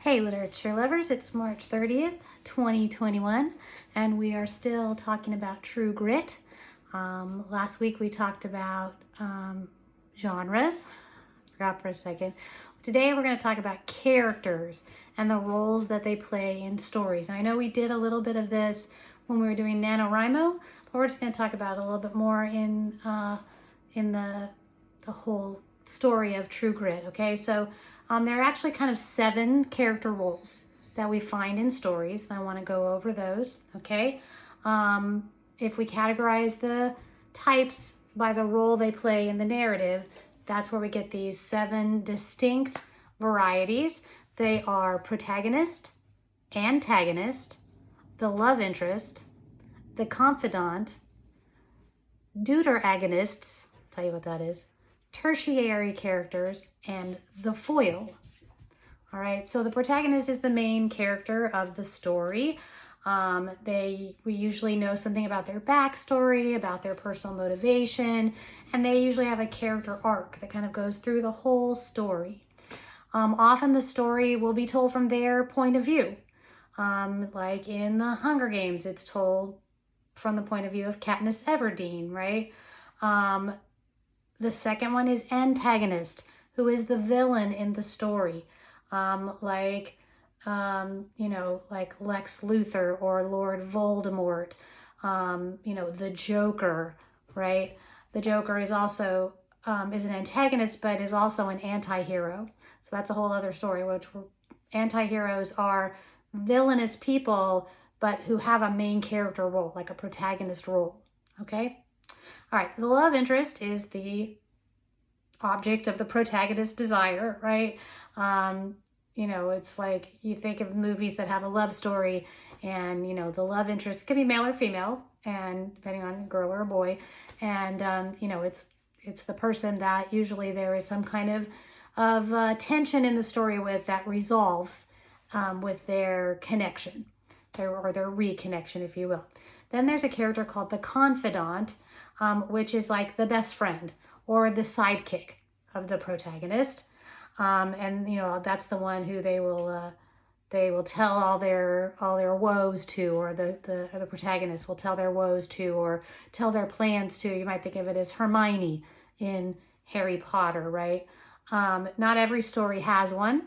Hey literature lovers, it's March 30th, 2021, and we are still talking about True Grit. Last week we talked about genres. Forgot for a second. Today we're going to talk about characters and the roles that they play in stories. And I know we did a little bit of this when we were doing NaNoWriMo, but we're just going to talk about it a little bit more in the whole story of True Grit. Okay, so there are actually kind of 7 character roles that we find in stories, and I want to go over those. Okay, if we categorize the types by the role they play in the narrative, that's where we get these 7 distinct varieties. They are protagonist, antagonist, the love interest, the confidant, deuteragonists, tell you what that is, tertiary characters, and the foil. All right, so the protagonist is the main character of the story. We usually know something about their backstory, about their personal motivation, and they usually have a character arc that kind of goes through the whole story. Often the story will be told from their point of view. Like in the Hunger Games, it's told from the point of view of Katniss Everdeen, right? The second one is antagonist, who is the villain in the story. Like Lex Luthor or Lord Voldemort, the Joker, right? The Joker is also is an antagonist, but is also an anti-hero. So that's a whole other story, which anti-heroes are villainous people, but who have a main character role, like a protagonist role, okay? All right, the love interest is the object of the protagonist's desire, right? It's like you think of movies that have a love story and, the love interest can be male or female, and depending on girl or a boy. And, it's the person that usually there is some kind of tension in the story with that resolves with their connection, their reconnection, if you will. Then there's a character called the confidant, which is like the best friend or the sidekick of the protagonist. That's the one who they will tell all their woes to, or the protagonist will tell their woes to, or tell their plans to. You might think of it as Hermione in Harry Potter, right? Not every story has one.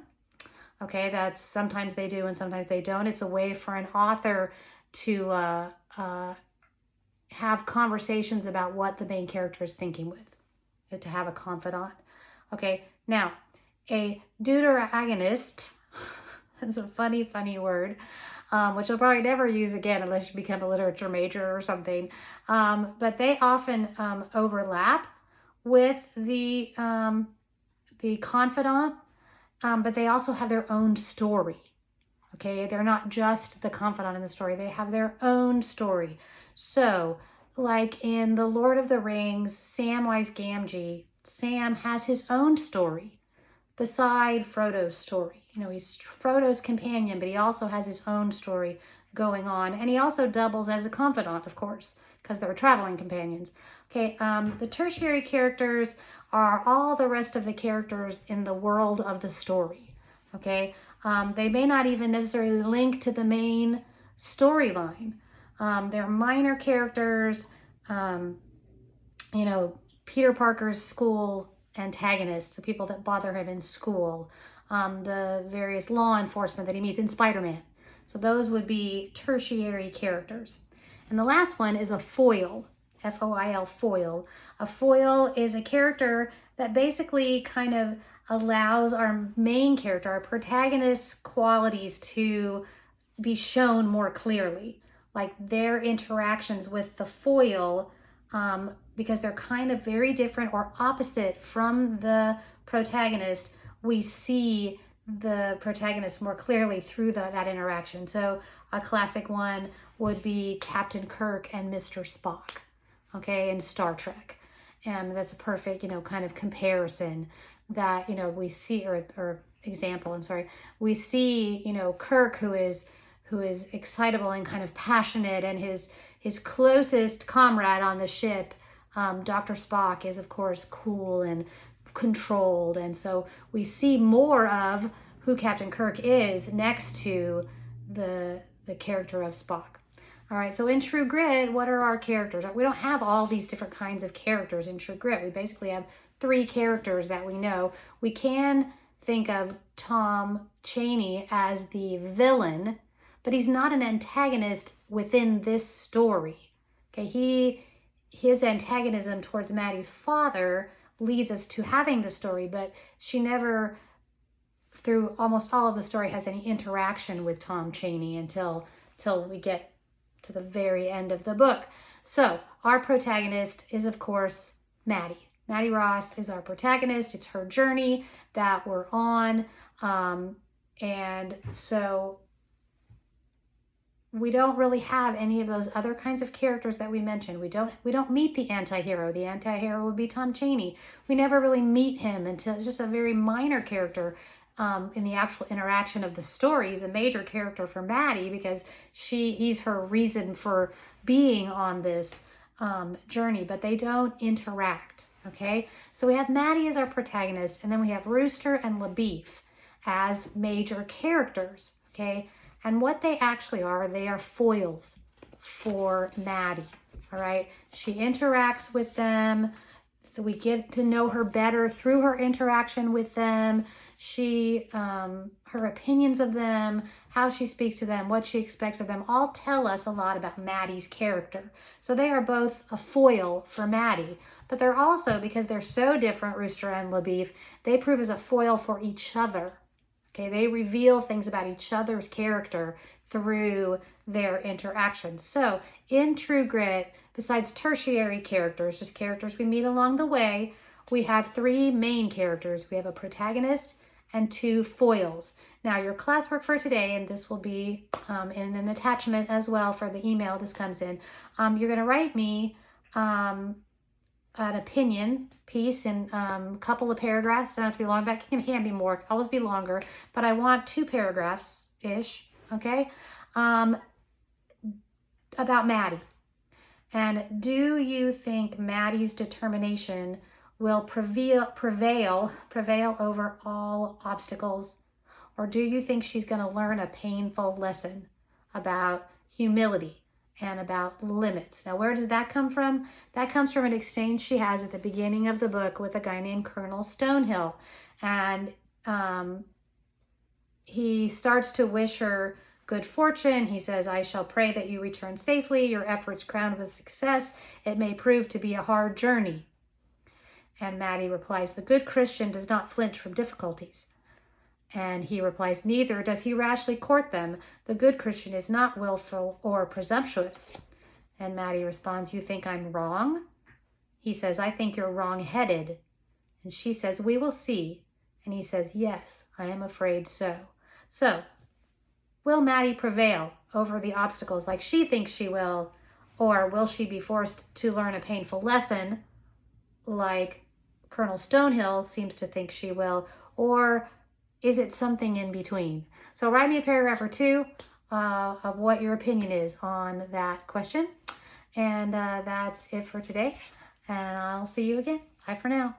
Okay, that's sometimes they do and sometimes they don't. It's a way for an author to have conversations about what the main character is thinking with, to have a confidant. Okay, now a deuteragonist, that's a funny word, which you'll probably never use again unless you become a literature major or something. But they often overlap with the confidant, but they also have their own story. Okay, they're not just the confidant in the story, they have their own story. So, like in The Lord of the Rings, Samwise Gamgee, Sam has his own story beside Frodo's story. He's Frodo's companion, but he also has his own story going on. And he also doubles as a confidant, of course, because they're traveling companions. Okay, the tertiary characters are all the rest of the characters in the world of the story. Okay, they may not even necessarily link to the main storyline. They're minor characters, Peter Parker's school antagonists, the people that bother him in school, the various law enforcement that he meets in Spider-Man. So those would be tertiary characters. And the last one is a foil, F-O-I-L, foil. A foil is a character that basically kind of allows our main character, our protagonist's qualities to be shown more clearly, like their interactions with the foil, because they're kind of very different or opposite from the protagonist. We see the protagonist more clearly through that interaction. So a classic one would be Captain Kirk and Mr. Spock, okay, in Star Trek. And that's a perfect, kind of comparison that, we see, or example, I'm sorry. We see, Kirk, who is excitable and kind of passionate, and his closest comrade on the ship, Dr. Spock, is of course cool and controlled. And so we see more of who Captain Kirk is next to the character of Spock. All right, so in True Grit, what are our characters? We don't have all these different kinds of characters in True Grit. We basically have 3 characters that we know. We can think of Tom Chaney as the villain, but he's not an antagonist within this story. Okay, his antagonism towards Maddie's father leads us to having the story, but she never, through almost all of the story, has any interaction with Tom Chaney until we get to the very end of the book. So our protagonist is, of course, Maddie. Maddie Ross is our protagonist. It's her journey that we're on. And so we don't really have any of those other kinds of characters that we mentioned. We don't meet the anti-hero. The anti-hero would be Tom Chaney. We never really meet him until it's just a very minor character in the actual interaction of the story. He's a major character for Maddie because he's her reason for being on this journey, but they don't interact. Okay, so we have Maddie as our protagonist, and then we have Rooster and LaBeef as major characters. Okay, and what they actually are, they are foils for Maddie. All right, she interacts with them. We get to know her better through her interaction with them. Her opinions of them, how she speaks to them, what she expects of them, all tell us a lot about Maddie's character. So they are both a foil for Maddie, but they're also, because they're so different, Rooster and LaBeef, they prove as a foil for each other. Okay, they reveal things about each other's character through their interactions. So in True Grit, besides tertiary characters, just characters we meet along the way, we have 3 main characters. We have a protagonist and 2 foils. Now, your classwork for today, and this will be in an attachment as well for the email this comes in, you're going to write me an opinion piece in a couple of paragraphs. Don't have to be long. That can be more, always be longer, but I want 2 paragraphs-ish, okay, about Maddie. And do you think Maddie's determination will prevail over all obstacles? Or do you think she's going to learn a painful lesson about humility and about limits? Now, where does that come from? That comes from an exchange she has at the beginning of the book with a guy named Colonel Stonehill. And he starts to wish her good fortune. He says, "I shall pray that you return safely, your efforts crowned with success. It may prove to be a hard journey." And Maddie replies, "The good Christian does not flinch from difficulties." And he replies, "Neither does he rashly court them. The good Christian is not willful or presumptuous." And Maddie responds, "You think I'm wrong?" He says, "I think you're wrong-headed." And she says, "We will see." And he says, "Yes, I am afraid so." So, will Maddie prevail over the obstacles like she thinks she will? Or will she be forced to learn a painful lesson like Colonel Stonehill seems to think she will? Or is it something in between? So write me a paragraph or 2 of what your opinion is on that question. And that's it for today. And I'll see you again. Bye for now.